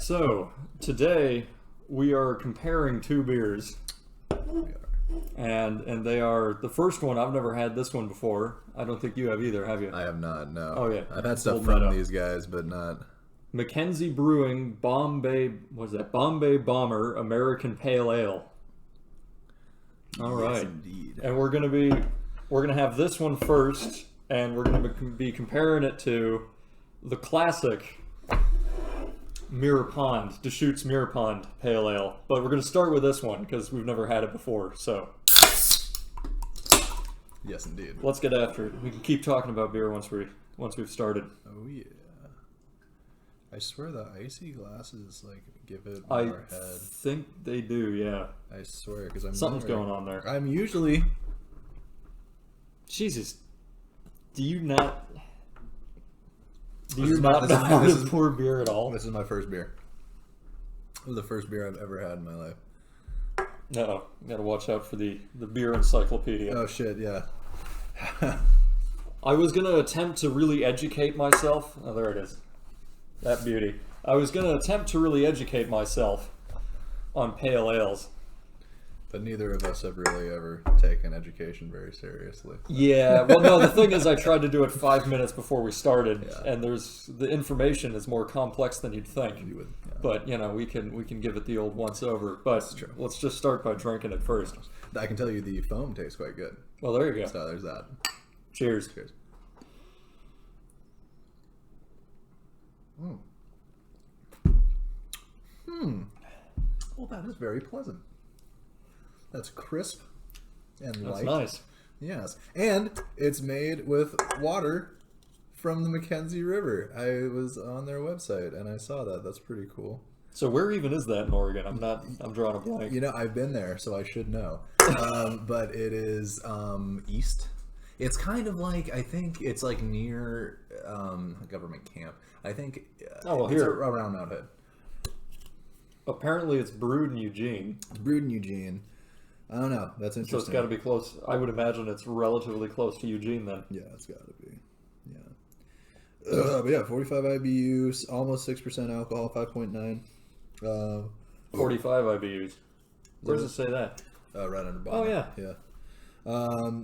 So, today we are comparing two beers. And they are, the first one, I've never had this one before. I don't think you have either, have you? I have not, no. Oh, yeah. I've had stuff from these guys, but not... Mckenzie Brewing Bombay, what is that? Bombay Bomber American Pale Ale. All right. Yes, indeed. And we're gonna have this one first, and we're gonna be comparing it to the classic Mirror Pond, Deschutes Mirror Pond Pale Ale. But we're gonna start with this one because we've never had it before. So Yes, indeed. let's get after it. We can keep talking about beer once we've started. Oh yeah. I swear the icy glasses like give it I more head. think they do, yeah. I swear, because I'm Something's going on there. I'm usually. Jesus, do you not This know how to pour beer at all? This is my first beer. This is the first beer I've ever had in my life. No, you gotta watch out for the beer encyclopedia. Oh shit, yeah. I was gonna attempt to really educate myself. Oh, there it is. That beauty. I was gonna attempt to really educate myself on pale ales. But neither of us have really ever taken education very seriously. Yeah, well, no, the thing is I tried to do it 5 minutes before we started, Yeah. and the information is more complex than you'd think. You would, yeah. But, you know, we can give it the old once over. But That's true. let's just start by drinking it first. I can tell you the foam tastes quite good. Well, there you go. So there's that. Cheers. Cheers. Well, that is very pleasant. That's crisp and That's light. nice. Yes. And it's made with water from the Mckenzie River. I was on their website and I saw that. That's pretty cool. So where even is that in Oregon? I'm drawing a blank. You know, I've been there, so I should know. But it is east. It's kind of like, I think it's like near a government camp. I think it's around Mount Hood. Apparently it's brewed in Eugene. It's brewed in Eugene. I don't know. That's interesting. So it's got to be close. I would imagine it's relatively close to Eugene then. Yeah, it's got to be. Yeah. But yeah, 45 IBUs, almost 6% alcohol, 5.9. 45 IBUs. Where does it say that? Right under bottom. Oh, yeah. Yeah.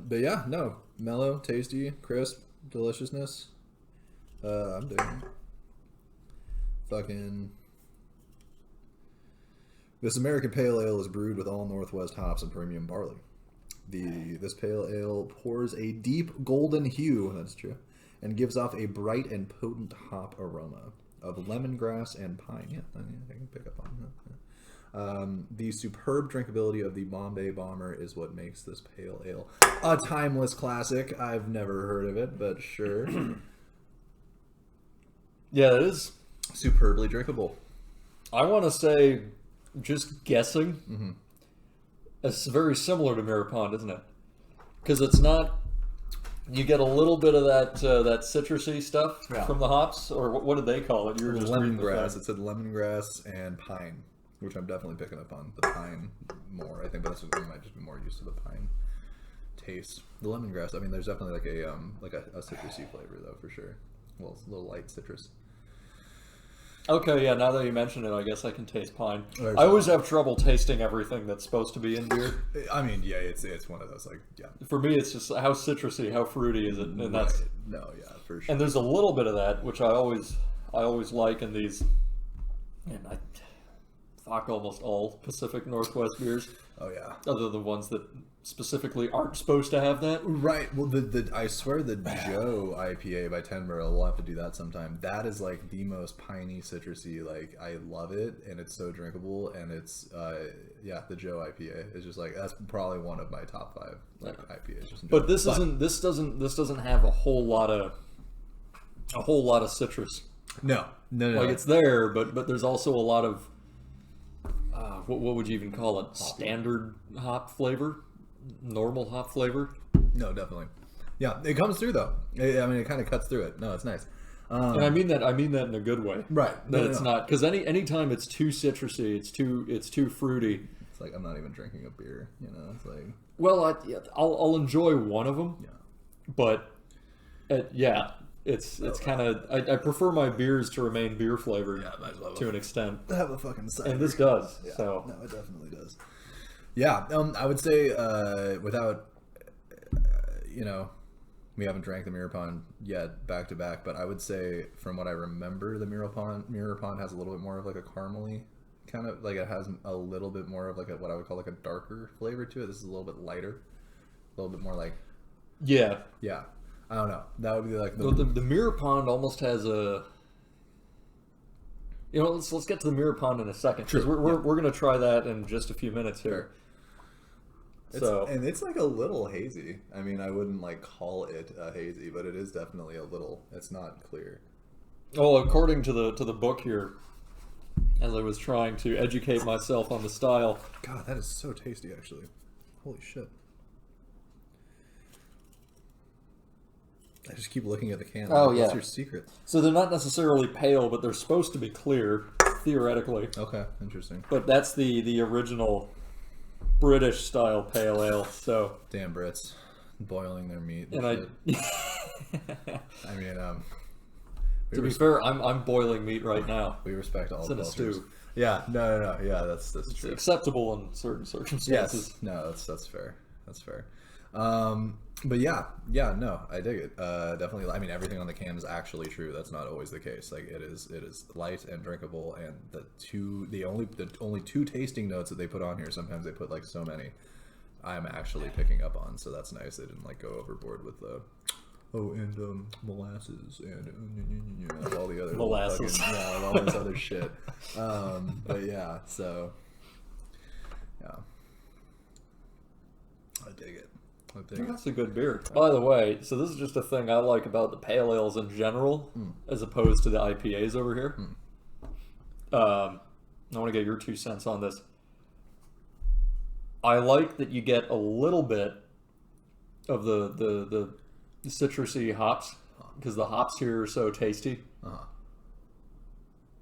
But yeah, no. Mellow, tasty, crisp, deliciousness. I'm digging it. Fucking... This American Pale Ale is brewed with all Northwest hops and premium barley. This pale ale pours a deep golden hue, that's true, and gives off a bright and potent hop aroma of lemongrass and pine. Yeah, I can pick up on that. The superb drinkability of the Bombay Bomber is what makes this pale ale a timeless classic. I've never heard of it, but sure. Yeah, it is. Superbly drinkable. I want to say, just guessing, it's very similar to Mirror Pond, isn't it? Because it's not... You get a little bit of that citrusy stuff from the hops, or what did they call it? You were just lemongrass. It said lemongrass and pine, which I'm definitely picking up on. The pine more, I think, but I might just be more used to the pine taste. The lemongrass, I mean, there's definitely like a citrusy flavor though, for sure. Well, it's a little light citrus. Okay, yeah, now that you mention it, I guess I can taste pine. I always have trouble tasting everything that's supposed to be in beer. I mean, yeah, it's one of those, like, yeah. For me, it's just how citrusy, how fruity is it, and that's... No, yeah, for sure. And there's a little bit of that, which I always like in these, and I fuck almost all Pacific Northwest beers. Oh, yeah. Other than the ones that specifically aren't supposed to have that. Right. Well, I swear the Joe IPA by 10 Barrel, we'll have to do that sometime. That is like the most piney, citrusy. Like, I love it, and it's so drinkable. And it's, yeah, the Joe IPA is just like, that's probably one of my top 5 like IPAs. Just but this doesn't have a whole lot of citrus. No. Like it's there, but there's also a lot of what would you even call it? Standard hop flavor, normal hop flavor. No, definitely. Yeah, it comes through though. I mean, it kind of cuts through it. No, it's nice. And I mean that in a good way. Right. That it's not, because anytime it's too citrusy, it's too fruity. It's like I'm not even drinking a beer. You know, it's like. Well, I'll enjoy one of them. Yeah. But yeah, it's kind of I prefer my beers to remain beer flavored to an extent. Have a fucking cider. And this does. Yeah, so no, it definitely does. Yeah, I would say without we haven't drank the Mirror Pond yet back to back, but I would say from what I remember, the Mirror Pond has a little bit more of like a caramely kind of like, it has a little bit more of like what I would call like a darker flavor to it. This is a little bit lighter, a little bit more like yeah. I don't know. That would be like the Mirror Pond almost has a. Let's get to the Mirror Pond in a second because we're gonna try that in just a few minutes here. And it's like a little hazy. I mean, I wouldn't like call it a hazy, but it is definitely a little. It's not clear. Well, according to the book here, as I was trying to educate myself on the style. God, that is so tasty, actually. Holy shit. I just keep looking at the can. Oh, yeah. What's your secret? So they're not necessarily pale, but they're supposed to be clear, theoretically. Okay, interesting. But that's the original British style pale ale. So damn Brits, boiling their meat. And I mean, to be fair, I'm boiling meat right now. We respect all it's in cultures. A stew. Yeah, no. Yeah, that's true. Acceptable in certain circumstances. Yes, no, that's fair. That's fair. But yeah, no, I dig it. Definitely. I mean, everything on the can is actually true. That's not always the case. Like it is light and drinkable, and the only two tasting notes that they put on here. Sometimes they put like so many. I'm actually picking up on, so that's nice. They didn't like go overboard with the molasses and all the other molasses, fucking, all this other shit. But yeah, so yeah, I dig it. That's a good beer. By the way, so this is just a thing I like about the pale ales in general, as opposed to the IPAs over here. I want to get your 2 cents on this. I like that you get a little bit of the citrusy hops, because the hops here are so tasty.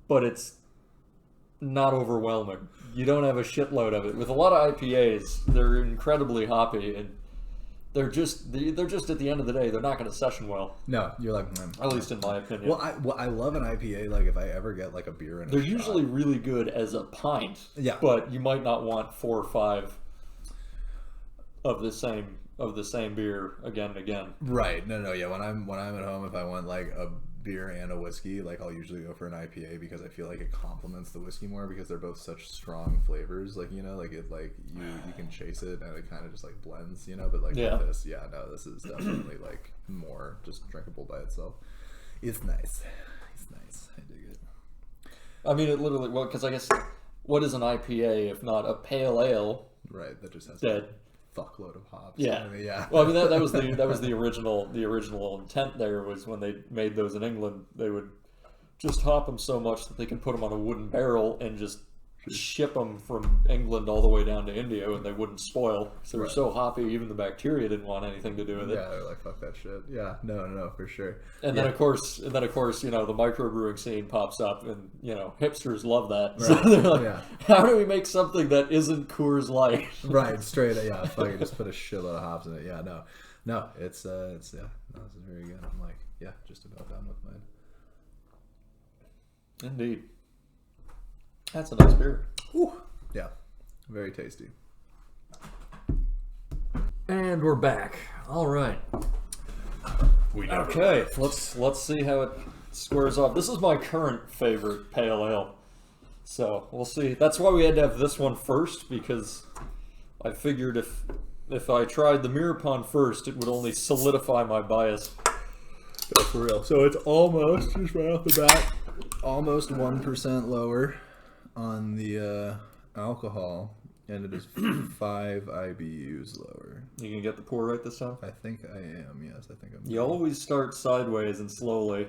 But it's not overwhelming. You don't have a shitload of it. With a lot of IPAs, they're incredibly hoppy, and they're just at the end of the day, they're not going to session well. No, you're like, at least in my opinion. Well, I love an IPA. Like if I ever get like a beer in, they're usually really good as a pint. Yeah, but you might not want 4 or 5 of the same beer again and again. Right. No. Yeah. When I'm at home, if I want like a beer and a whiskey, like I'll usually go for an IPA because I feel like it complements the whiskey more because they're both such strong flavors. Like like it like you can chase it and it kind of just like blends. But like with this, this is definitely like more just drinkable by itself. It's nice. I dig it. I mean, it literally because I guess what is an IPA if not a pale ale? Right. That just has fuckload of hops. Yeah. Yeah. Well, I mean that was the original intent. There was when they made those in England, they would just hop them so much that they could put them on a wooden barrel and just ship them from England all the way down to India, and they wouldn't spoil. So they're so hoppy, even the bacteria didn't want anything to do with it. Yeah, they're like, fuck that shit. Yeah, no, for sure. And then of course, the microbrewing scene pops up, and hipsters love that. Right. So they're like, how do we make something that isn't Coors Light? Right, straight. Yeah, fucking just put a shitload of hops in it. Yeah, no, it's this is very good. I'm like, just about done with mine. Indeed. That's a nice beer. Whew. Yeah, very tasty. And we're back. All right. Okay, let's see how it squares off. This is my current favorite pale ale, so we'll see. That's why we had to have this one first, because I figured if I tried the Mirror Pond first, it would only solidify my bias. That's for real. So it's almost, just right off the bat, almost 1% lower on the alcohol, and it is 5 IBUs lower. You can get the pour right this time? I think I am, yes. I think I'm. You always start sideways and slowly.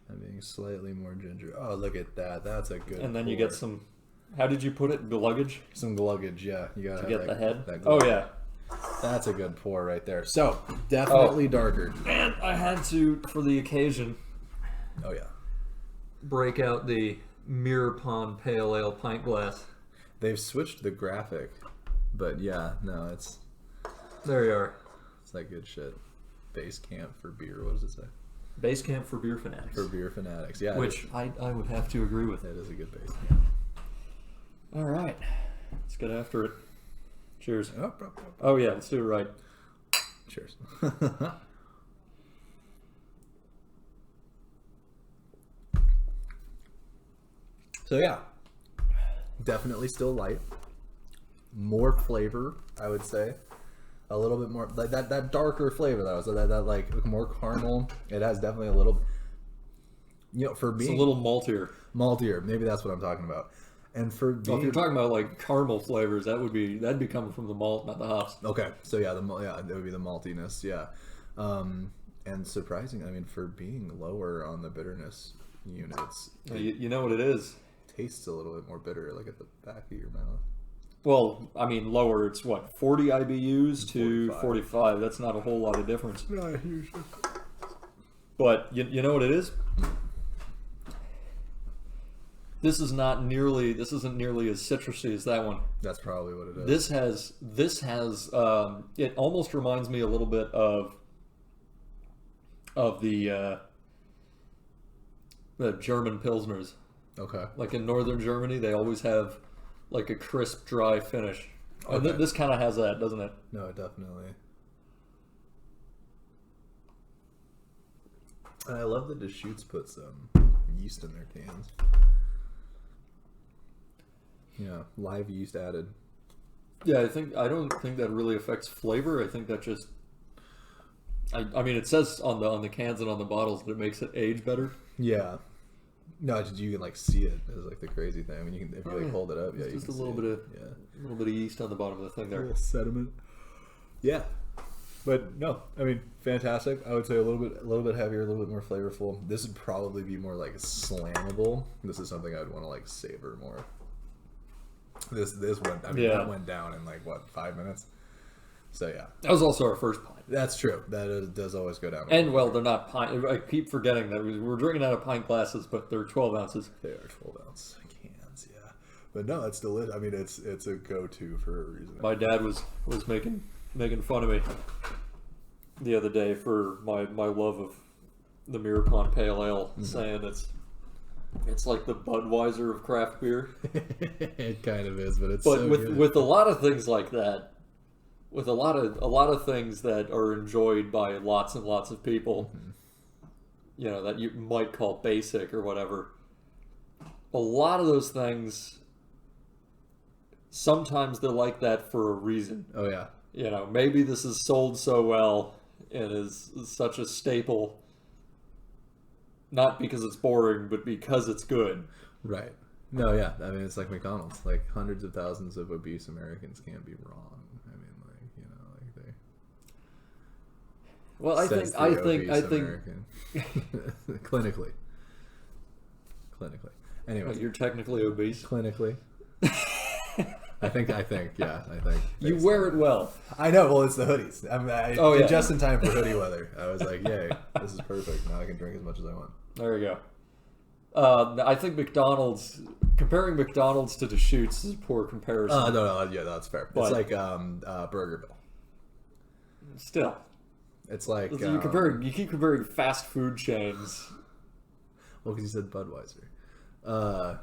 I'm being slightly more ginger. Oh, look at that. That's a good And then pour. you get some, how did you put it? Gluggage? Some gluggage, yeah. You gotta to get the head? Oh, yeah. That's a good pour right there. So, definitely darker. And I had to, for the occasion, break out the Mirror Pond Pale Ale pint glass. They've switched the graphic, but there you are. It's like good shit. Base camp for beer. What does it say? Base camp for beer fanatics. For beer fanatics, yeah. Which I would have to agree with. That is a good base camp. All right. Let's get after it. Cheers. Oh, Oh, yeah. Let's do it right. Cheers. So, yeah. Definitely still light. More flavor, I would say. A little bit more, like that darker flavor though, so that like more caramel. It has definitely a little, for being It's a little maltier. Maybe that's what I'm talking about. And for being, if you're talking about like caramel flavors, that'd be coming from the malt, not the hops. Okay, so yeah, that would be the maltiness, yeah. And surprising, I mean, for being lower on the bitterness units, You know what it is? tastes a little bit more bitter, like at the back of your mouth. Well, I mean, lower, it's what, 40 IBUs to 45. That's not a whole lot of difference. Not a huge. But you know what it is? This isn't nearly as citrusy as that one. That's probably what it is. This has it almost reminds me a little bit of the German Pilsners. Okay. Like in northern Germany, they always have like a crisp, dry finish. Okay. And this kind of has that, doesn't it? No, definitely. And I love that Deschutes put some yeast in their cans. Yeah, live yeast added. Yeah, I don't think that really affects flavor. I think that just I mean it says on the cans and on the bottles that it makes it age better. Yeah. No, you can like see it. It's like the crazy thing. I mean, you can if you hold it up, yeah, it's you just can a little see bit it. of a little bit of yeast on the bottom of the thing A there. little sediment. Yeah, but no, I mean, fantastic. I would say a little bit heavier, a little bit more flavorful. This would probably be more like slammable. This is something I'd want to like savor more. This went. I mean, that went down in like what 5 minutes. So yeah, That was also our first pint. that's true. Does always go down. And well, they're not pint. I keep forgetting that we're drinking out of pint glasses, but they're 12 ounces. They are 12-ounce cans, yeah. But no, it's delicious. I mean, it's a go-to for a reason. My dad was making fun of me the other day for my love of the Mirror Pond Pale Ale, saying it's like the Budweiser of craft beer. It kind of is, but it's But so with good. with a lot of things like that, with a lot of things that are enjoyed by lots and lots of people, that you might call basic or whatever. A lot of those things, sometimes they're like that for a reason. Oh yeah. Maybe this is sold so well and is such a staple, not because it's boring, but because it's good. Right. No, yeah. I mean, it's like McDonald's. Like hundreds of thousands of obese Americans can't be wrong. I mean, like they. Well, I think American. Clinically. Anyway, you're technically obese. clinically. I think. You wear it well. I know. Well, it's the hoodies. Oh, yeah. Just in time for hoodie weather. I was like, yay, this is perfect. Now I can drink as much as I want. There you go. I think comparing McDonald's to Deschutes is a poor comparison. No, yeah, that's fair. But- it's like Burgerville. Still, It's like you keep comparing fast food chains. well, because you said Budweiser.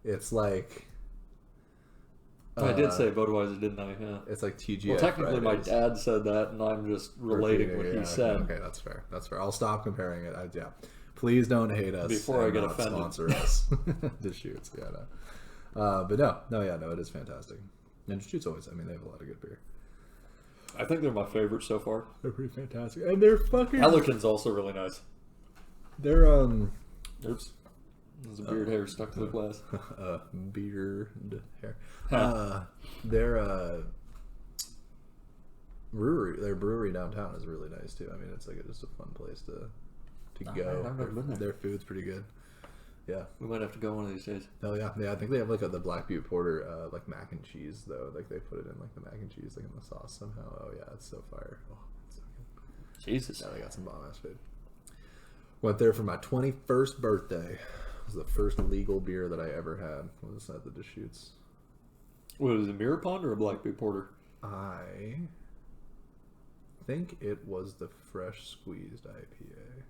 It's like I did say Budweiser, didn't I? Yeah. it's like TGI. Well, technically, my Fridays. dad said that, and I'm just relating Repeating what it, he yeah, said. Okay, that's fair. I'll stop comparing it. Yeah. Please don't hate us Before I and get not offended. Sponsor us. Deschutes, yeah. No. But no, it is fantastic. And Deschutes always. I mean, they have a lot of good beer. I think they're my favorite so far. They're pretty fantastic, and they're fucking. Pelican's also really nice. They're Oops. There's a beard hair stuck to the glass. beard hair. Their brewery downtown is really nice too. I mean, it's like just a fun place to go. I've never been there. Their food's pretty good. Yeah. We might have to go one of these days. Oh yeah. I think they have like the Black Butte Porter, like mac and cheese though. Like they put it in like the mac and cheese, like in the sauce somehow. Oh yeah, it's so fire. Oh, it's so good. Jesus. Yeah, they got some bomb ass food. Went there for my 21st birthday. It was the first legal beer that I ever had. Was at the Deschutes. What is it, Mirror Pond or a Black Butte Porter? I think it was the fresh squeezed IPA.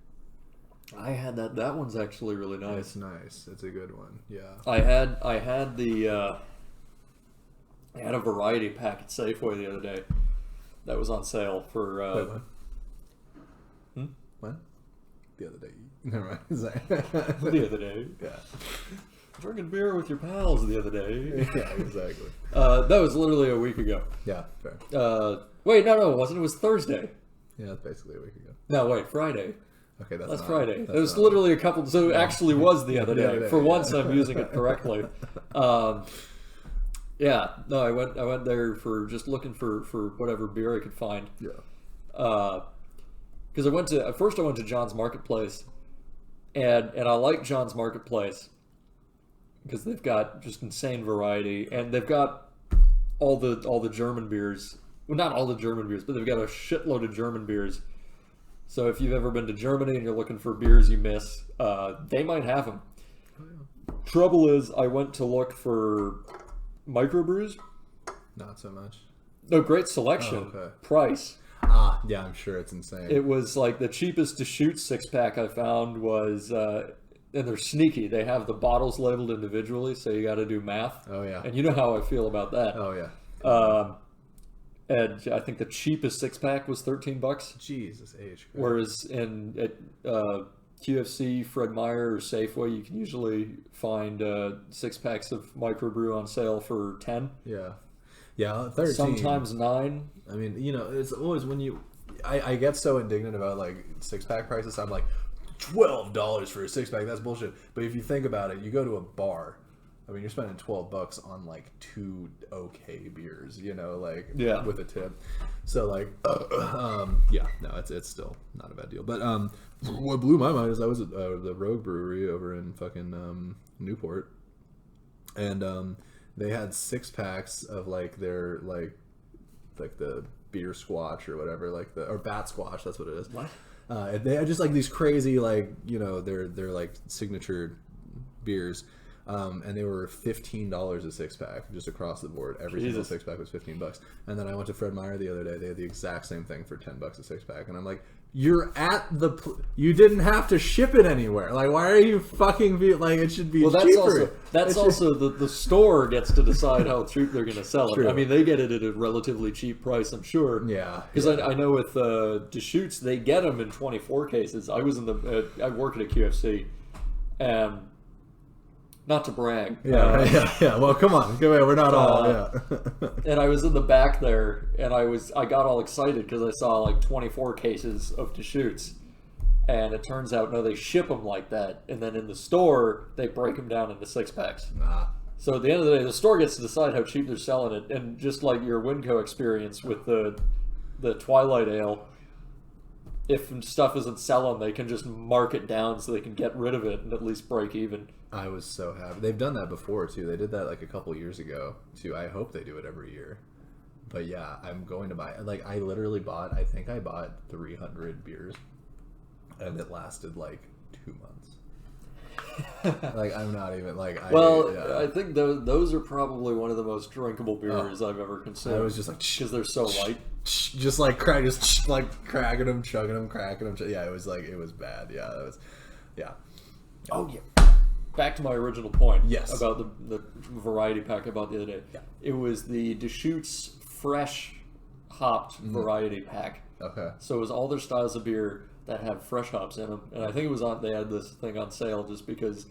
I had that. That one's actually really nice. It's nice. It's a good one. Yeah. I had the I had a variety pack at Safeway the other day that was on sale for. Wait, when? When? The other day. Never mind. The other day. Yeah. Drinking beer with your pals the other day. Yeah, exactly. That was literally a week ago. Yeah, fair. Wait, no, it wasn't. It was Thursday. Yeah, that's basically a week ago. No, wait, Friday. Okay, that's Friday. It was literally a couple. So it actually was the other day. For once, I'm using it correctly. Yeah, no, I went there for just looking for whatever beer I could find. Yeah. Because at first I went to John's Marketplace, and I like John's Marketplace because they've got just insane variety, and they've got all the German beers. Well, not all the German beers, but they've got a shitload of German beers. So if you've ever been to Germany and you're looking for beers you miss, they might have them. Oh, yeah. Trouble is, I went to look for microbrews. Not so much. No, great selection. Oh, okay. Price. Yeah, I'm sure it's insane. It was like the cheapest Deschutes 6-pack I found was, and they're sneaky. They have the bottles labeled individually, so you got to do math. Oh, yeah. And you know how I feel about that. Oh, yeah. And I think the cheapest 6-pack was $13. Jesus H. Whereas at QFC, Fred Meyer, or Safeway, you can usually find 6-packs of microbrew on sale for $10. Yeah. Yeah, 13. Sometimes $9. I mean, it's always when you... I get so indignant about, like, 6-pack prices. I'm like, $12 for a 6-pack? That's bullshit. But if you think about it, you go to a bar... I mean, you're spending $12 on like 2 okay beers, yeah. with a tip. So like, yeah, no, it's still not a bad deal. But what blew my mind is I was at the Rogue Brewery over in fucking Newport, and they had 6-packs of like their like the beer squash or whatever, or bat squash. That's what it is. What? And they had just like these crazy they're like signature beers. And they were $15 a 6-pack just across the board. Every single 6-pack was $15. And then I went to Fred Meyer the other day. They had the exact same thing for $10 a 6-pack. And I'm like, you're at you didn't have to ship it anywhere. Like, why are you fucking like it should be cheaper? That's also the store gets to decide how cheap they're going to sell it. True. I mean, they get it at a relatively cheap price, I'm sure. Yeah. Because I know with Deschutes, they get them in 24 cases. I was I work at a QFC, and not to brag. Yeah. Well, come on. We're not all. Yeah. And I was in the back there, and I got all excited because I saw like 24 cases of Deschutes, and it turns out no, they ship them like that, and then in the store they break them down into 6-packs. So at the end of the day, the store gets to decide how cheap they're selling it, and just like your Winco experience with the Twilight Ale. If stuff isn't selling, they can just mark it down so they can get rid of it and at least break even. I was so happy. They've done that before, too. They did that like a couple years ago, too. I hope they do it every year. But yeah, I'm going to buy... Like, I literally bought 300 beers. And it lasted like 2 months. Like, I'm not even... I think those are probably one of the most drinkable beers I've ever consumed. I was just like... Because they're so light. Just like cracking them, chugging them, cracking them. Yeah, it was bad. Yeah, that was... Yeah. Oh, yeah. Back to my original point. Yes. About the variety pack I bought the other day. Yeah. It was the Deschutes fresh hopped variety pack. Okay. So it was all their styles of beer that have fresh hops in them. And I think it was they had this thing on sale just because,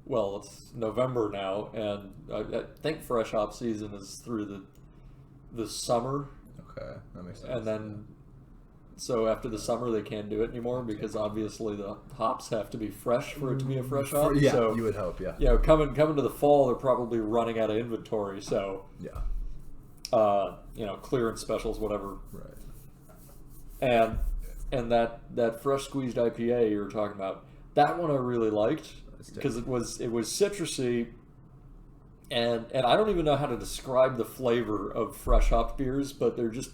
well, it's November now, and I think fresh hop season is through the summer. Okay, that makes sense. And then, so after the summer, they can't do it anymore because obviously the hops have to be fresh for it to be a fresh hop. Yeah, so, you would hope, yeah. Yeah, coming to the fall, they're probably running out of inventory. So, yeah, clearance specials, whatever. Right. And that fresh squeezed IPA you were talking about, that one I really liked because it was citrusy. And I don't even know how to describe the flavor of fresh hopped beers, but they're just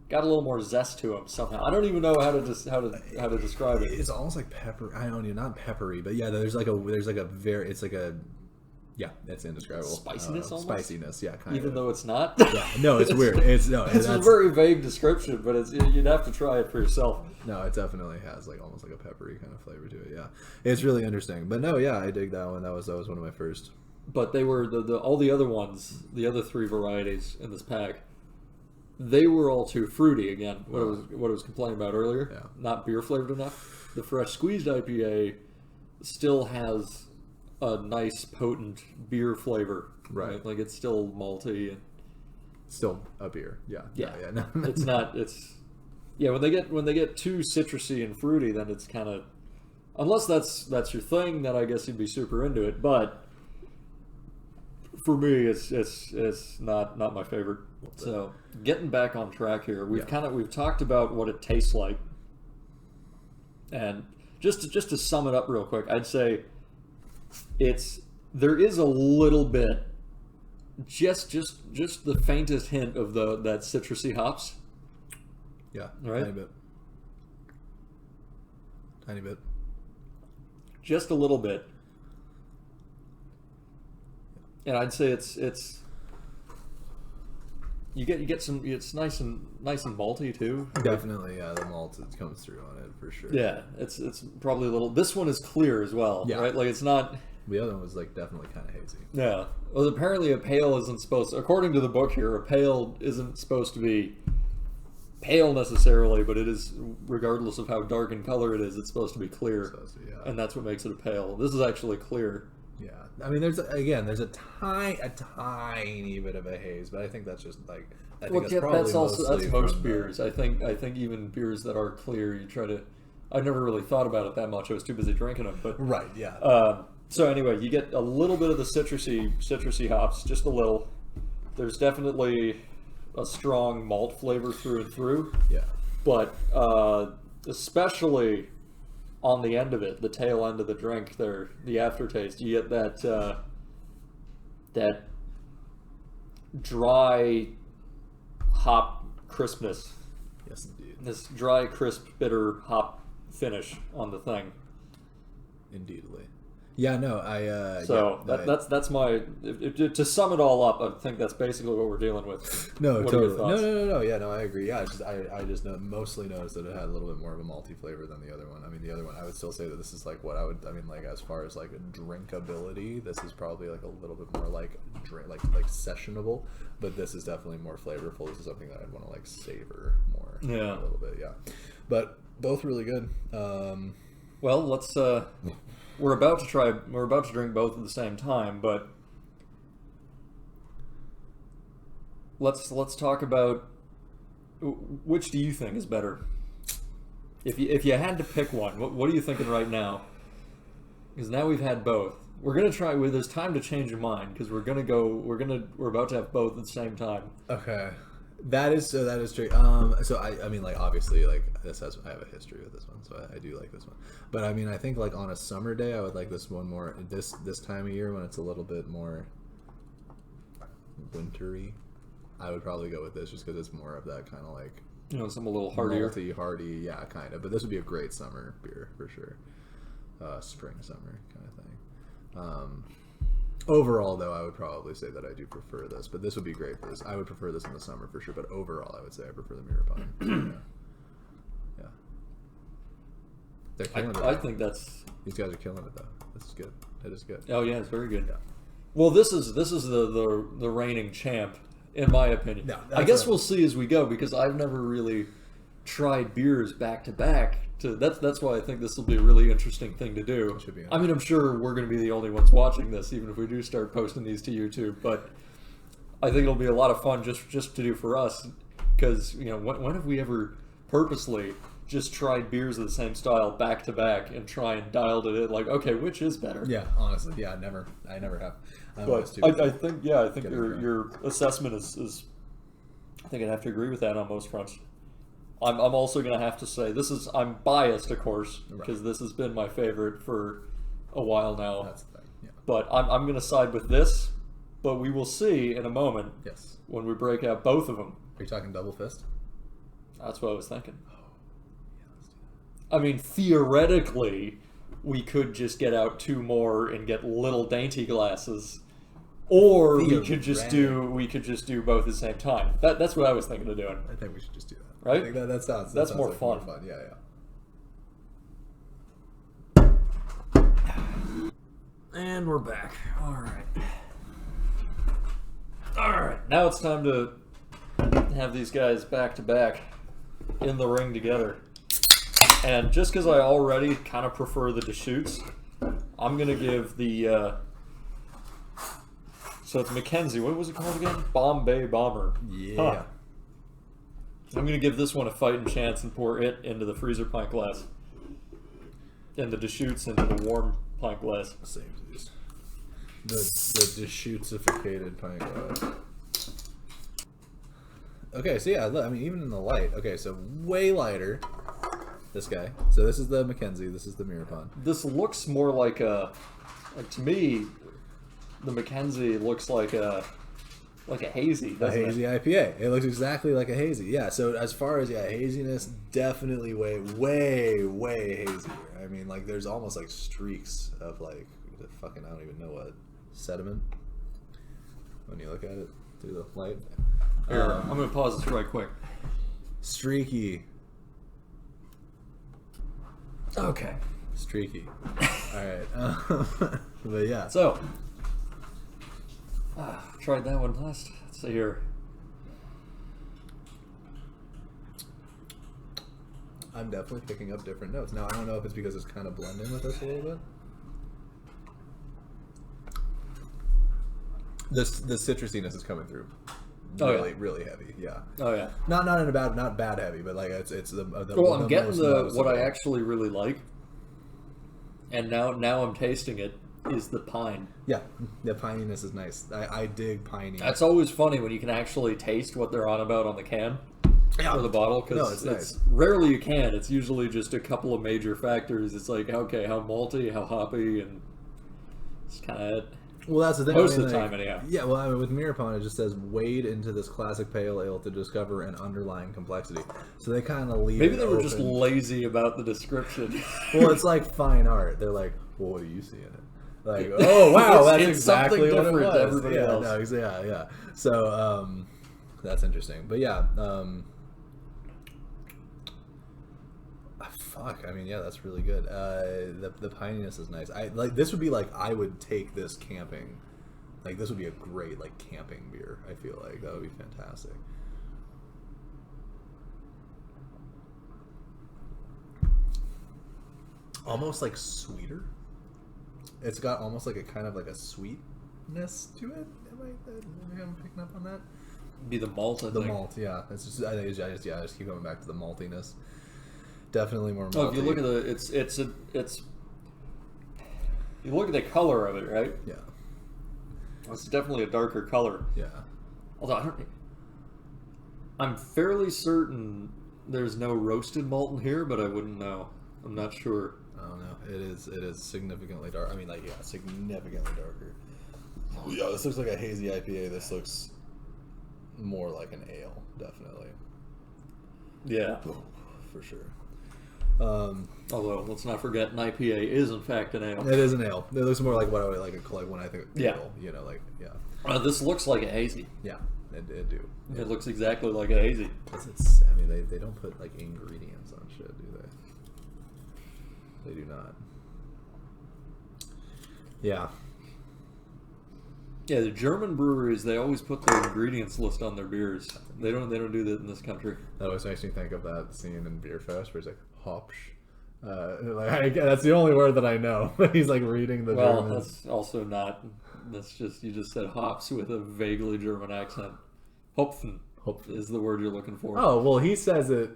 got a little more zest to them somehow. I don't even know how to describe it. It's almost like pepper. I don't know, not peppery, but yeah, it's like a Yeah, it's indescribable. Spiciness almost? Spiciness, yeah, kind of. Even though it's not. Yeah, no, it's weird. It's a very vague description, but you'd have to try it for yourself. No, it definitely has like almost like a peppery kind of flavor to it. Yeah, it's really interesting. But no, yeah, I dig that one. That was one of my first. But they were all the other ones, the other 3 varieties in this pack. They were all too fruity again. What I was complaining about earlier. Yeah. Not beer flavored enough. The fresh squeezed IPA still has a nice potent beer flavor. Right. Like it's still malty and Still a beer. Yeah. yeah. No. It's not. It's yeah. When they get too citrusy and fruity, then it's kind of unless that's your thing. Then I guess you'd be super into it. But for me, it's not my favorite. So getting back on track here, we've talked about what it tastes like, and just to sum it up real quick, I'd say there is a little bit, just the faintest hint of that citrusy hops. Yeah, right? Tiny bit. Just a little bit. And I'd say it's you get some. It's nice and malty too. Definitely, yeah. The malt comes through on it for sure. Yeah, it's probably a little. This one is clear as well, yeah. Right? Like it's not. The other one was like definitely kind of hazy. Yeah. Well, apparently a pale isn't supposed. According to the book here, a pale isn't supposed to be pale necessarily, but it is, regardless of how dark in color it is, it's supposed to be clear, yeah. And that's what makes it a pale. This is actually clear. Yeah, I mean, there's a tiny bit of a haze, but I think that's just like that's most beers. I think even beers that are clear, you try to. I never really thought about it that much. I was too busy drinking them, but right, yeah. So anyway, you get a little bit of the citrusy hops, just a little. There's definitely a strong malt flavor through and through. Yeah, but especially on the end of it, the tail end of the drink there, the aftertaste, you get that dry hop crispness. Yes, indeed. This dry, crisp, bitter hop finish on the thing. Indeedly. Yeah, no, that's my to sum it all up. I think that's basically what we're dealing with. No, what totally. No. Yeah, no, I agree. Yeah, I just mostly noticed that it had a little bit more of a malty flavor than the other one. I mean, the other one, I would still say that this is like what I would. I mean, like as far as like a drinkability, this is probably like a little bit more like sessionable. But this is definitely more flavorful. This is something that I'd want to like savor more. Yeah, a little bit. Yeah, but both really good. Well, let's. We're about to drink both at the same time, but let's talk about which do you think is better? If you had to pick one, what are you thinking right now? Because now we've had both. We're gonna try. There's time to change your mind because we're about to have both at the same time. Okay. That is true. So I mean, like obviously, like I have a history with this one, so I do like this one. But I mean, I think like on a summer day, I would like this one more. This time of year when it's a little bit more wintry, I would probably go with this just because it's more of that kind of like some a little heartier, malty, hearty, yeah, kind of. But this would be a great summer beer for sure. Spring, summer kind of thing. Overall, though, I would probably say that I do prefer this, but this would be great for this. I would prefer this in the summer for sure, but overall, I would say I prefer the Mirapon. Yeah. They're killing it. I think these guys are killing it though. This is good. It is good. Oh yeah, it's very good. Yeah. Well, this is the reigning champ, in my opinion. No, I guess we'll see as we go because I've never really tried beers back to back. That's why I think this will be a really interesting thing to do. I mean, I'm sure we're going to be the only ones watching this, even if we do start posting these to YouTube. But I think it'll be a lot of fun just to do for us, because when have we ever purposely just tried beers of the same style back to back and try and dialed it in? Like, okay, which is better? Yeah, honestly, yeah, never. I never have. But I think your assessment is. I think I'd have to agree with that on most fronts. I'm also going to have to say I'm biased, of course, because this has been my favorite for a while now. That's the thing. Yeah. But I'm going to side with this. But we will see in a moment. Yes. When we break out both of them. Are you talking double fist? That's what I was thinking. Oh, yeah, let's do that. I mean, theoretically, we could just get out two more and get little dainty glasses. Or we could just do both at the same time. That's what I was thinking of doing. I think we should just do that. Right? I think that sounds. That's sounds more like fun. More fun. Yeah, yeah. And we're back. All right. Now it's time to have these guys back to back in the ring together. And just because I already kind of prefer the Deschutes, I'm gonna give the. So it's Mckenzie. What was it called again? Bombay Bomber. Yeah. Huh. I'm gonna give this one a fighting chance and pour it into the freezer pint glass, and the Deschutes into the warm pint glass. Same as the Deschutesificated pint glass. Okay, so yeah, look, I mean, even in the light. Okay, so way lighter. This guy. So this is the Mckenzie. This is the Mirapon. This looks more like to me, the Mckenzie looks like a hazy. A hazy IPA. It looks exactly like a hazy. Yeah. So as far as haziness, definitely way hazier. I mean, like there's almost like streaks of like I don't even know what sediment when you look at it through the light. Here, I'm gonna pause this right quick. Streaky. Okay. Streaky. All right. But yeah. So, tried that one last. Let's see here. I'm definitely picking up different notes. Now, I don't know if it's because it's kind of blending with us a little bit. The citrusiness is coming through. Really heavy, yeah. Oh yeah. Not in a not bad heavy, but like it's the well, I'm getting what I actually really like, and now I'm tasting it is the pine. Yeah, the pininess is nice. I dig piney. That's always funny when you can actually taste what they're on about on the can or the bottle, because nice. Rarely you can. It's usually just a couple of major factors. It's like, okay, how malty, how hoppy, and it's kind of it. Well, that's the thing. Most of the time, anyhow. Yeah, well, I mean, with Mirapon, it just says wade into this classic pale ale to discover an underlying complexity. So they kind of leave. Maybe they were just lazy about the description. Well, it's like fine art. They're like, well, what do you see in it? Like, oh wow, that's exactly what it was. To everybody else. No, yeah. So that's interesting. But yeah, fuck. I mean, yeah, that's really good. The pininess is nice. I like this would be like I would take this camping. Like this would be a great like camping beer. I feel like that would be fantastic. Almost like sweeter. It's got almost like a kind of like a sweetness to it. Am I picking up on that? Be the malt. I think. Malt, yeah. It's just I just keep going back to the maltiness. Definitely more malty. Oh, if you look at you look at the color of it, right? Yeah. It's definitely a darker color. Yeah. Although I'm fairly certain there's no roasted malt in here, but I wouldn't know. I'm not sure. I don't know. It is significantly dark. I mean, like, yeah, significantly darker. Yeah, this looks like a hazy IPA. This looks more like an ale, definitely. Yeah. For sure. Although, let's not forget, an IPA is in fact an ale. It is an ale. It looks more like what I would like when I think of ale. You know, like, yeah. This looks like a hazy. Yeah, it do. Yeah. It looks exactly like a hazy. I mean, they don't put like ingredients on shit, do they? They do not. Yeah. Yeah, the German breweries, they always put the ingredients list on their beers. They don't do that in this country. That always makes me think of that scene in Beer Fest where he's like, Hopsch. That's the only word that I know. He's like reading the German. Well, that's also not. That's just, you just said hops with a vaguely German accent. Hopfen is the word you're looking for. Oh, well, he says it.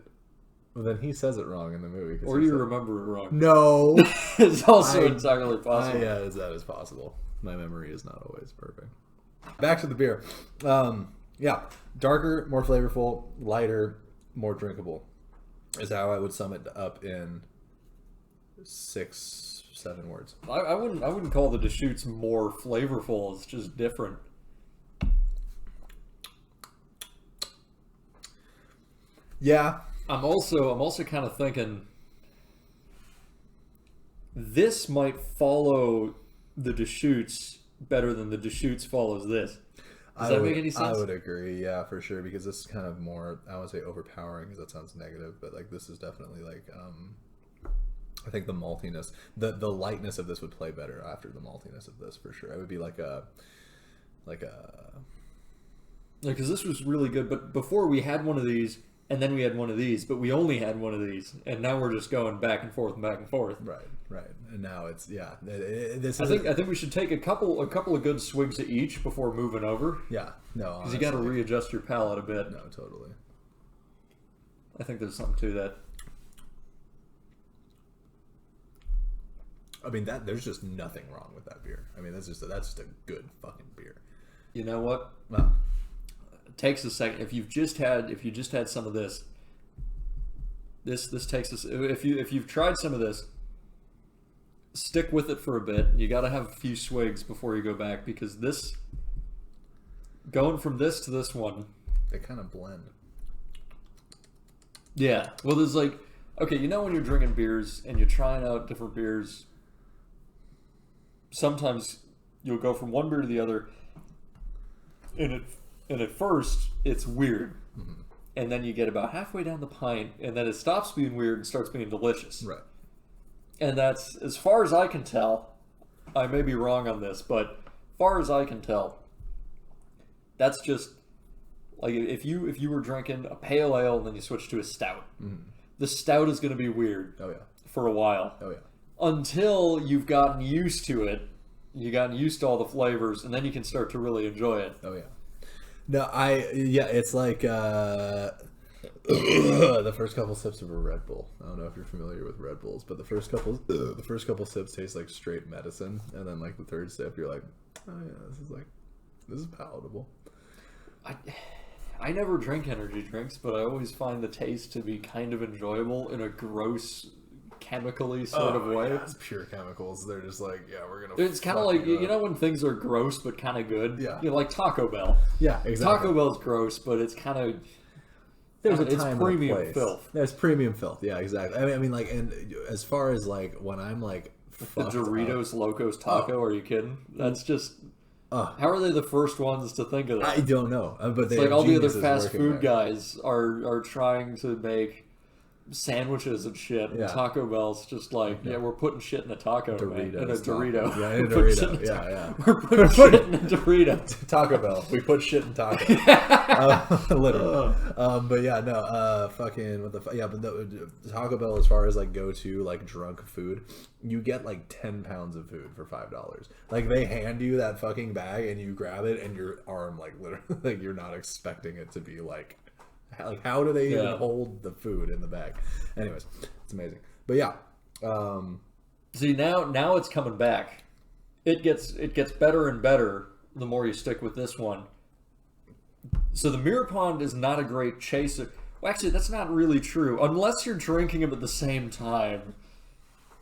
Well, then he says it wrong in the movie. Or you remember it wrong. No. It's also entirely possible. Yeah, that is possible. My memory is not always perfect. Back to the beer. Yeah, darker, more flavorful, lighter, more drinkable is how I would sum it up in 6-7 words. I wouldn't call the Deschutes more flavorful. It's just different. Yeah. I'm also kind of thinking this might follow the Deschutes better than the Deschutes follows this. Does that make any sense? I would agree, yeah, for sure, because this is kind of more, I wouldn't say overpowering because that sounds negative, but like this is definitely like, I think the maltiness, the lightness of this would play better after the maltiness of this, for sure. It would be because this was really good, but before we had one of these, and then we had one of these, but we only had one of these, and now we're just going back and forth and back and forth. Right. And now it's, yeah. I think we should take a couple of good swigs of each before moving over. Yeah, no, because you got to readjust your palate a bit. No, totally. I think there's something to that. I mean, there's just nothing wrong with that beer. I mean, that's just a good fucking beer. You know what? Well, it takes a second. If you just had some of this takes us. If you've tried some of this, stick with it for a bit. You got to have a few swigs before you go back, because this, going from this to this one, they kind of blend. Yeah. Well, there's like, okay, you know when you're drinking beers and you're trying out different beers, sometimes you'll go from one beer to the other, and at first it's weird, and then you get about halfway down the pint, and then it stops being weird and starts being delicious. Right. And that's, as far as I can tell, I may be wrong on this, but far as I can tell, that's just like if you were drinking a pale ale and then you switch to a stout, the stout is going to be weird. Oh yeah. For a while. Oh yeah. Until you've gotten used to it, you gotten used to all the flavors, and then you can start to really enjoy it. Oh yeah. No, it's like the first couple sips of a Red Bull. I don't know if you're familiar with Red Bulls, but the first couple sips taste like straight medicine, and then like the third sip, you're like, oh yeah, this is palatable. I never drink energy drinks, but I always find the taste to be kind of enjoyable in a gross, chemically sort of way. Yeah, it's pure chemicals. They're just like, yeah, we're gonna. It's kind of like, you know when things are gross but kind of good. Yeah. You know, like Taco Bell. Yeah, exactly. Taco Bell's gross, but it's kind of. There's it's premium place. filth. There's premium filth. Yeah, exactly. I mean, like, and as far as like when I'm like the Doritos Locos Taco, are you kidding? That's just. How are they the first ones to think of that? I don't know, but it's like all the other fast food guys are trying to make sandwiches and shit. And Taco Bell's just like, we're putting shit in a taco, in a Dorito. Yeah, in a Dorito. Yeah. We're putting shit in a Dorito. Taco Bell. We put shit in taco. Literally. But yeah, no. Fucking what the but the Taco Bell, as far as like go to like drunk food, you get like 10 pounds of food for $5. Like they hand you that fucking bag and you grab it and your arm like literally like you're not expecting it to be like how do they even hold the food in the bag? Anyways, it's amazing. But yeah. See, now it's coming back. It gets better and better the more you stick with this one. So the Mirror Pond is not a great chaser. Well, actually, that's not really true. Unless you're drinking them at the same time.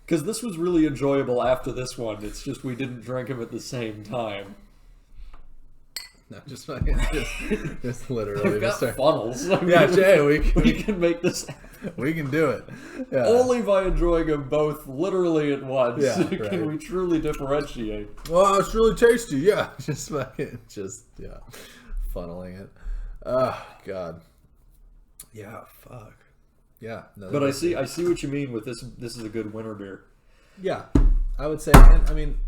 Because this was really enjoyable after this one. It's just we didn't drink them at the same time. No, just literally. We've got funnels. I mean, yeah, Jay, we can make this happen. We can do it. Yeah. Only by enjoying them both literally at once right. can we truly differentiate. Well, it's really tasty. Yeah, funneling it. Oh God. Yeah. Fuck. Yeah. No, but I see what you mean with this. This is a good winter beer. Yeah, I would say. I mean.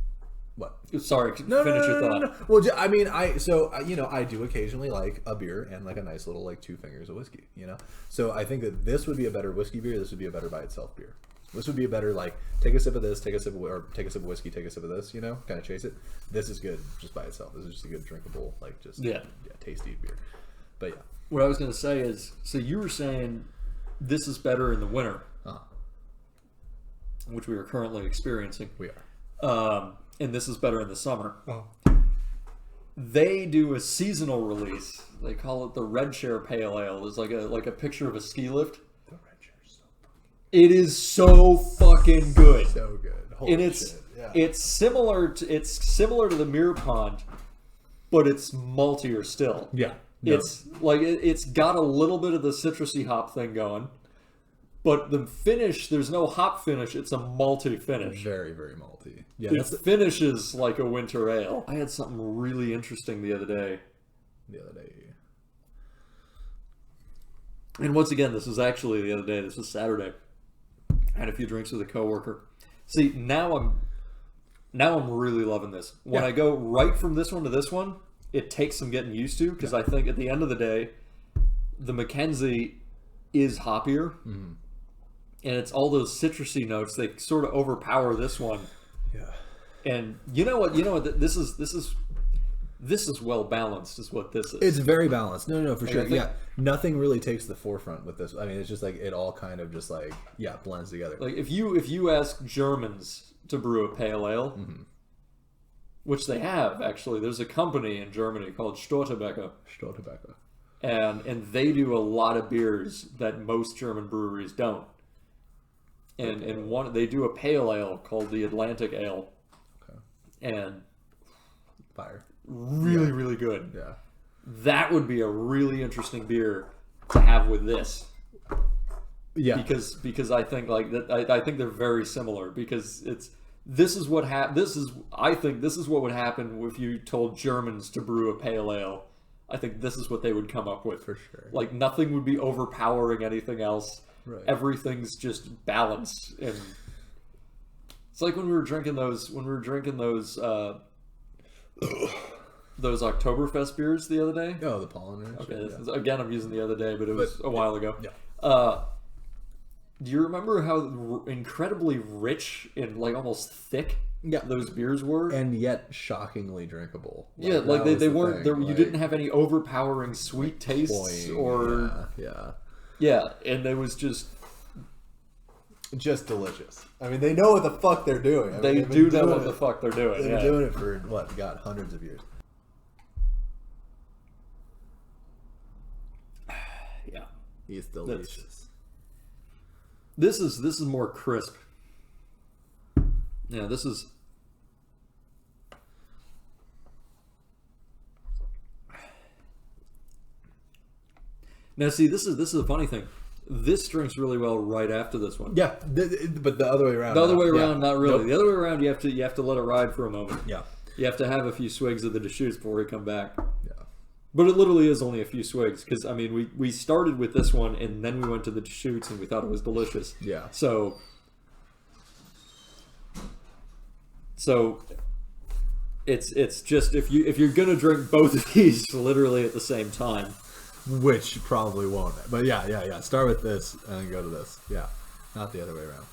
What? Sorry, finish your thought. No. Well, I mean, I do occasionally like a beer and like a nice little like 2 fingers of whiskey, you know? So I think that this would be a better whiskey beer. This would be a better by itself beer. This would be a better, like, take a sip of this, take a sip of whiskey, take a sip of this, you know? Kind of chase it. This is good just by itself. This is just a good drinkable, like, just tasty beer. But yeah. What I was going to say is, so you were saying this is better in the winter, which we are currently experiencing. We are. And this is better in the summer. Oh. They do a seasonal release. They call it the Red Chair Pale Ale. There's like a picture of a ski lift. The Red Chair is so fucking good. It is so fucking good. So good. Holy shit. Yeah. It's similar to the Mirror Pond, but it's maltier still. Yeah. No. It's like it's got a little bit of the citrusy hop thing going. But the finish, there's no hop finish. It's a malty finish. Very, very malty. Yeah, It finishes like a winter ale. I had something really interesting the other day. And once again, this was actually the other day. This was Saturday. I had a few drinks with a coworker. See, now I'm really loving this. When I go right from this one to this one, it takes some getting used to, because I think at the end of the day, the Mckenzie is hoppier, and it's all those citrusy notes. They sort of overpower this one. Yeah. And you know what? This is well balanced. Is what this is. It's very balanced. No, for sure. think- Yeah, nothing really takes the forefront with this. I mean, it's just like it all kind of just like blends together. Like if you ask Germans to brew a pale ale, which they have actually, there's a company in Germany called Stortebecker, and they do a lot of beers that most German breweries don't. And one they do a pale ale called the Atlantic Ale, and Fire. really good. Yeah. That would be a really interesting beer to have with this. Yeah. Because I think like that I think they're very similar, because this is what would happen if you told Germans to brew a pale ale. I think this is what they would come up with. For sure. Like nothing would be overpowering anything else. Right. Everything's just balanced, and it's like when we were drinking those Oktoberfest beers the other day. Oh, the pollinators. Okay, again, I'm using the other day, but it was a while ago. Yeah. Do you remember how incredibly rich and like almost thick those beers were? And yet shockingly drinkable. Like they weren't there. Like, you didn't have any overpowering sweet tastes or and it was just delicious. I mean, they know what the fuck they're doing. I mean, they do know what the fuck they're doing. They've been doing it for hundreds of years. Yeah, He's delicious. This is more crisp. Yeah, this is. Now, see, this is a funny thing. This drinks really well right after this one. Yeah, but the other way around. The other way around, not really. Nope. The other way around, you have to let it ride for a moment. Yeah. You have to have a few swigs of the Deschutes before we come back. Yeah. But it literally is only a few swigs, because I mean, we started with this one and then we went to the Deschutes and we thought it was delicious. Yeah. So it's just if you're gonna drink both of these literally at the same time, which probably won't. But yeah. Start with this and then go to this. Yeah, not the other way around.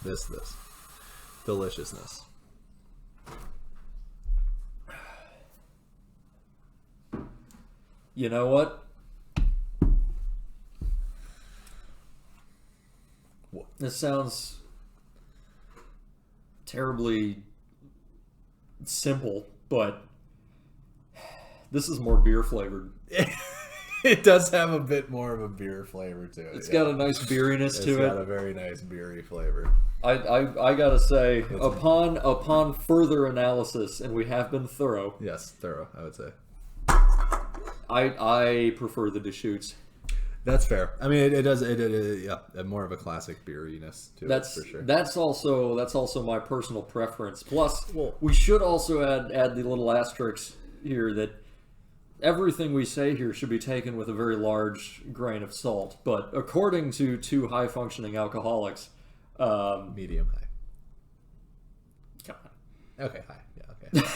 This deliciousness. You know what? This sounds terribly simple, but this is more beer flavored. It does have a bit more of a beer flavor to it. It's got a nice beeriness to it. It's got a very nice beery flavor. I gotta say, upon further analysis, and we have been thorough. Yes, thorough, I would say. I prefer the Deschutes. That's fair. I mean, it does more of a classic beeriness to it for sure. That's also my personal preference. Plus, we should also add the little asterisk here that everything we say here should be taken with a very large grain of salt. But according to two high functioning alcoholics, medium high. Come on. Okay, high. Yeah, okay.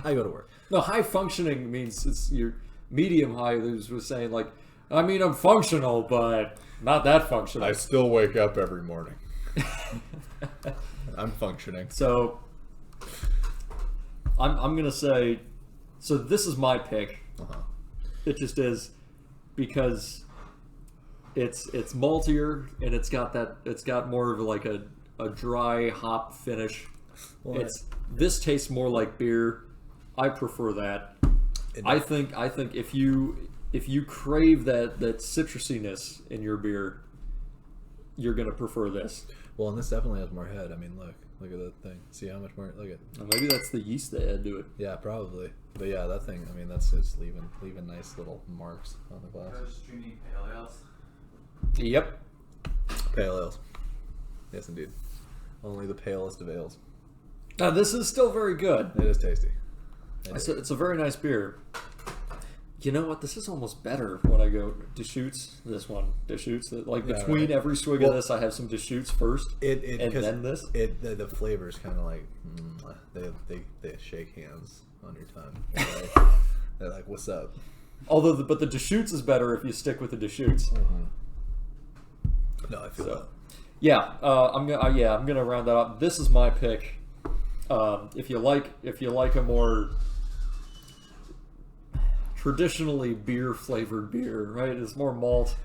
I go to work. No, high functioning means it's your medium high. Was saying like, I mean, I'm functional, but not that functional. I still wake up every morning. I'm functioning. So I'm gonna say, so this is my pick. It just is because it's maltier and it's got more of like a dry hop finish. This tastes more like beer. I prefer that. I think if you crave that citrusiness in your beer, you're gonna prefer this. Well, and this definitely has more head. I mean, look at that thing. See how much more? Look at. Maybe that's the yeast they add to it. Yeah, probably. But yeah, that thing. I mean, that's just leaving nice little marks on the glass. Those streaming pale ales. Yep. Pale ales. Yes, indeed. Only the palest of ales. Now, this is still very good. It is tasty. It's a very nice beer. You know what? This is almost better when I go Deschutes. This one, Deschutes. Like between every swig of this, I have some Deschutes first, and then this. The flavors kind of like they shake hands on your tongue. They're like, "What's up?" Although, but the Deschutes is better if you stick with the Deschutes. Mm-hmm. No, I feel that. Yeah, I'm gonna round that up. This is my pick. If you like a more traditionally beer flavored beer, right? It's more malt.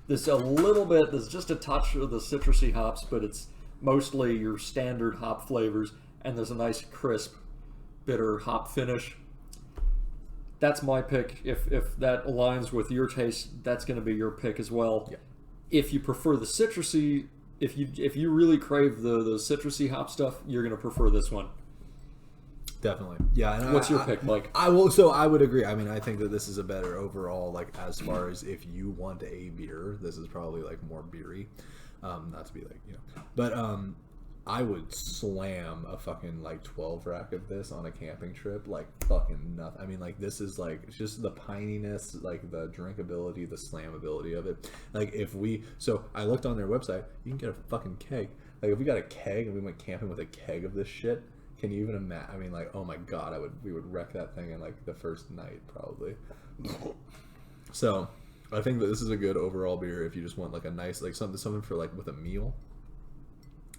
There's a little bit. There's just a touch of the citrusy hops, but it's mostly your standard hop flavors. And there's a nice crisp, bitter hop finish. That's my pick. If that aligns with your taste, that's going to be your pick as well. Yeah. If you prefer the citrusy, if you really crave the citrusy hop stuff, you're going to prefer this one. Definitely. Yeah. And What's your pick, Mike? I would agree. I mean, I think that this is a better overall, like, as far as if you want a beer, this is probably like more beery. Not to be like, but I would slam a fucking like 12 rack of this on a camping trip, like fucking nothing. I mean, like, this is like, it's just the pininess, like the drinkability, the slammability of it. Like, so I looked on their website, you can get a fucking keg. Like, if we got a keg and we went camping with a keg of this shit, can you even imagine? I mean, like, oh my god, we would wreck that thing in like the first night probably. So I think that this is a good overall beer if you just want like a nice, like something for like with a meal.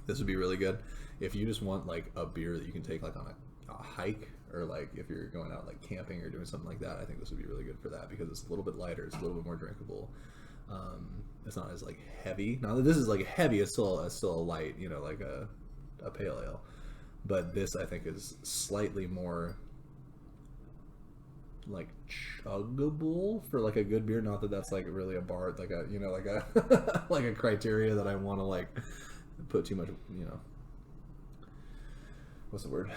This would be really good. If you just want like a beer that you can take like on a hike, or like if you're going out like camping or doing something like that, I think this would be really good for that because it's a little bit lighter, it's a little bit more drinkable. It's not as like heavy. Now that this is like heavy, it's still a light, like a pale ale. But this, I think, is slightly more like chuggable for like a good beer. Not that that's like really a bar, like a like a like a criteria that I want to like put too much. What's the word?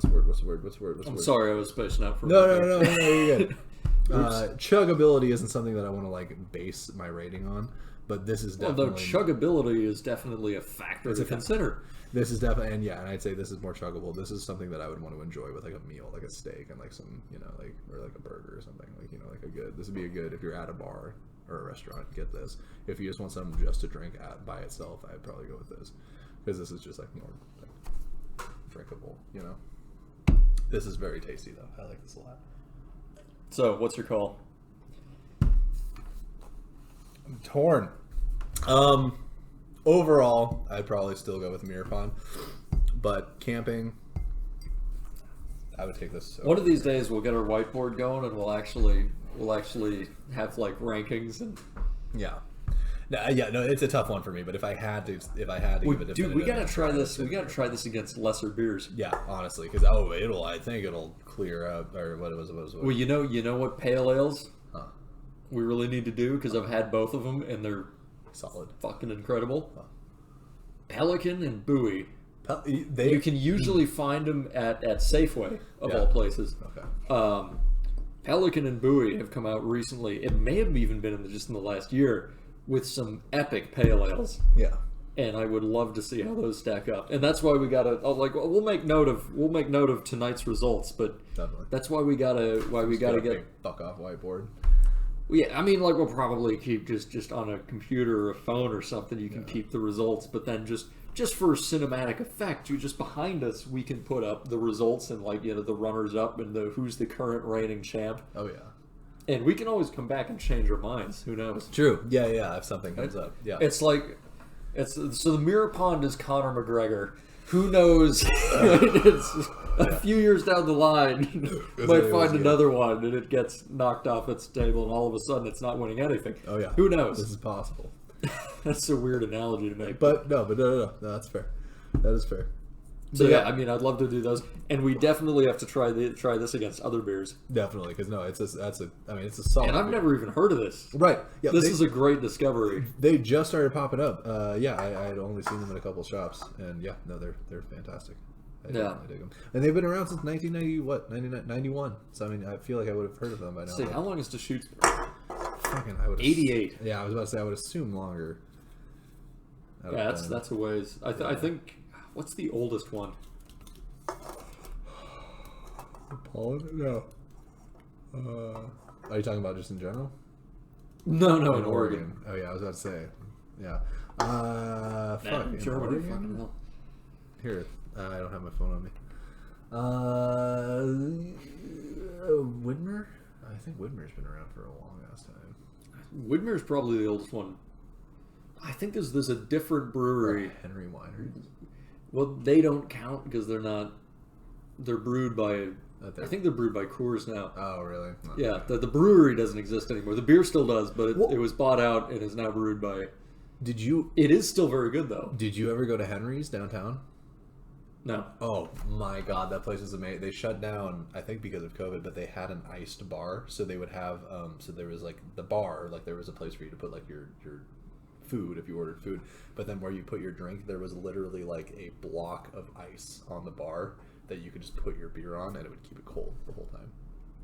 I'm sorry, I was spacing out for. No, you're good. Chuggability isn't something that I want to like base my rating on. But this is definitely... Although chuggability is definitely a factor to consider. This is definitely... And I'd say this is more chuggable. This is something that I would want to enjoy with like a meal, like a steak and like some, or like a burger or something. Like, like a good... This would be a good... If you're at a bar or a restaurant, get this. If you just want something just to drink by itself, I'd probably go with this. Because this is just like more like, drinkable, This is very tasty though. I like this a lot. So, what's your call? I'm torn. Overall, I'd probably still go with Mirapon, but camping, I would take this. One of these days, we'll get our whiteboard going, and we'll actually have like rankings and. Yeah. No, it's a tough one for me. But if I had to give a definitive, we gotta try this. We gotta try this against lesser beers. Yeah, honestly, because I think it'll clear up or what it was. Well, you know what pale ales we really need to do, because I've had both of them and they're solid, fucking incredible. Pelican and Bowie. You can usually find them at Safeway of all places. Okay. Pelican and Bowie have come out recently. It may have even been just in the last year with some epic pale ales. Yeah. And I would love to see how those stack up. And that's why we gotta we'll make note of tonight's results. But definitely. That's why we gotta get fuck off whiteboard. Yeah, I mean, like, we'll probably keep just on a computer or a phone or something. You can keep the results, but then just for cinematic effect, just behind us, we can put up the results and the runners up and who's the current reigning champ. Oh yeah. And we can always come back and change our minds. Who knows? True. Yeah. If something comes up, yeah. It's so the Mirror Pond is Conor McGregor. Who knows? It's a few years down the line, might find another one, and it gets knocked off its table, and all of a sudden, it's not winning anything. Oh yeah. Who knows? This is possible. That's a weird analogy to make. But no, that's fair. That is fair. So yeah, I mean, I'd love to do those, and we definitely have to try this against other beers. Definitely, because it's a solid. And I've never even heard of this. Right. Yeah. This is a great discovery. They just started popping up. I had only seen them in a couple of shops, and they're fantastic. I dig them. And they've been around since 1991. So I mean, I feel like I would have heard of them by now. See, how long is Deschutes? Fucking, I would 88. Yeah, I was about to say I would assume longer. Yeah, that's a ways. I think, what's the oldest one? Poland? No. Are you talking about just in general? No, In in Oregon. Oh yeah, I was about to say. Yeah. Fuck. In Germany, Oregon? fucking hell. Here, I don't have my phone on me. Widmer? I think Widmer's been around for a long ass time. Widmer's probably the oldest one. I think there's a different brewery. Henry Winery. Well, they don't count because they're not. They're brewed by. I think they're brewed by Coors now. Oh, really? Not Yeah, the brewery doesn't exist anymore. The beer still does, but it was bought out and is now brewed by. Did you? It is still very good though. Did you ever go to Henry's downtown? No. Oh my god, that place is amazing. They shut down, I think because of COVID, but they had an iced bar, so they would have. So there was like the bar, like there was a place for you to put like your food if you ordered food, but then where you put your drink, there was literally like a block of ice on the bar that you could just put your beer on, and it would keep it cold the whole time.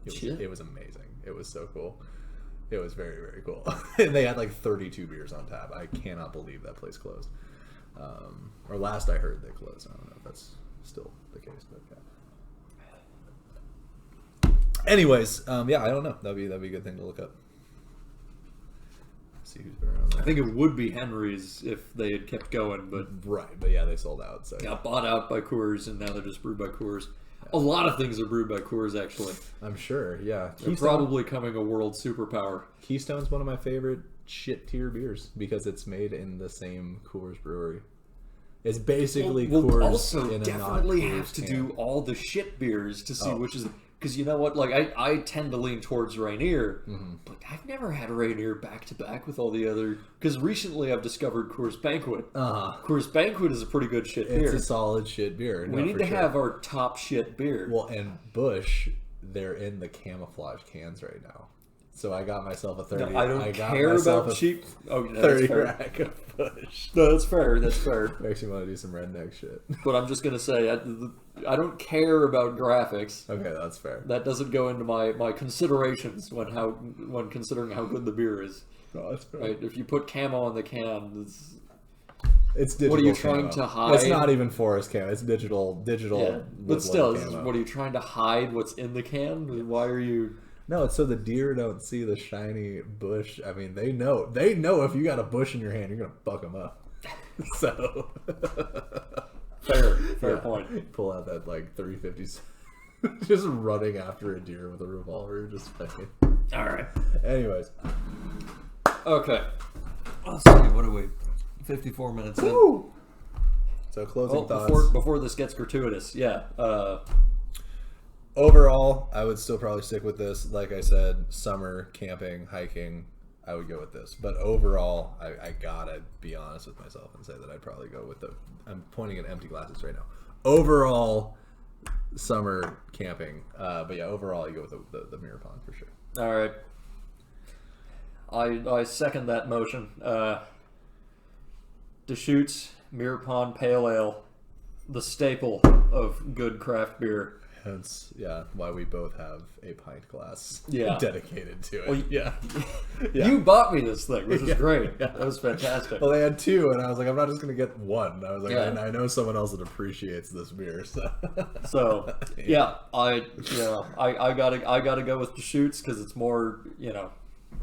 It was amazing. It was so cool. It was very, very cool. And they had like 32 beers on tap. I cannot believe that place closed. Or last I heard they closed. I don't know if that's still the case, but yeah. Anyways, yeah, I don't know. That'd be a good thing to look up. See who's been around there. I think it would be Henry's if they had kept going, but Right, but yeah, they sold out. So got bought out by Coors, and now they're just brewed by Coors. A lot of things are brewed by Coors, actually. I'm sure. Yeah, They're probably coming a world superpower. Keystone's one of my favorite shit tier beers because it's made in the same Coors brewery. It's basically we'll Coors also in a definitely non-Coors have to can. do all the shit beers to see which is, because you know what, like I tend to lean towards Rainier, but I've never had Rainier back to back with all the other, because recently I've discovered Coors Banquet. Coors Banquet is a pretty good shit beer. It's a solid shit beer. We need to have our top shit beer. Well, and Busch, they're in the camouflage cans right now. So I got myself a 30. No, I don't care about cheap. Oh, no, 30 that's fair. rack of Busch. No, that's fair. That's fair. Makes me want to do some redneck shit. But I'm just gonna say I don't care about graphics. Okay, that's fair. That doesn't go into my considerations when considering how good the beer is. No, that's fair. Right? If you put camo on the can, It's digital. what are you camo. trying to hide? It's not even forest camo. It's digital. Yeah, but still, camo. what are you trying to hide? What's in the can? Why are you? No, it's so the deer don't see the shiny bush. I mean, they know. They know if you got a bush in your hand, you're gonna fuck them up. So fair point. Pull out that like 350s, just running after a deer with a revolver, just fucking. All right. Anyways, Okay. Let's see. What are we? 54 minutes in. woo! So closing thoughts. Before this gets gratuitous, yeah. Overall, I would still probably stick with this. Like I said, summer, camping, hiking, I would go with this. But overall, I gotta be honest with myself and say that I'd probably go with the... I'm pointing at empty glasses right now. Overall, summer, camping. But yeah, overall, you go with the mirror pond for sure. All right. I second that motion. Deschutes Mirror Pond Pale Ale, the staple of good craft beer. Hence, yeah, why we both have a pint glass Yeah. dedicated to it. Well, yeah. You bought me this thing, which is Yeah. great. Yeah. That was fantastic. Well, they had two, and I was like, I'm not just going to get one. I was like, Yeah. I know someone else that appreciates this beer. So, So yeah, I gotta go with Deschutes because it's more,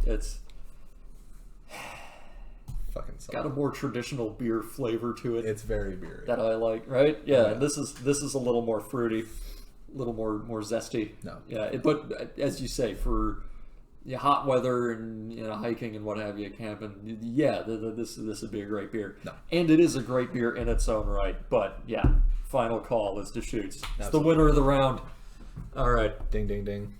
it's fucking solid. got a more traditional beer flavor to it It's very beery. that I like, right? Yeah, Yeah. this is a little more fruity, a little more zesty. No. Yeah, but as you say, for hot weather and hiking and what have you, camping, yeah, this would be a great beer. No. And it is a great beer in its own right. But yeah, final call is Deschutes. It's the Absolutely. winner of the round. All right. Ding, ding, ding.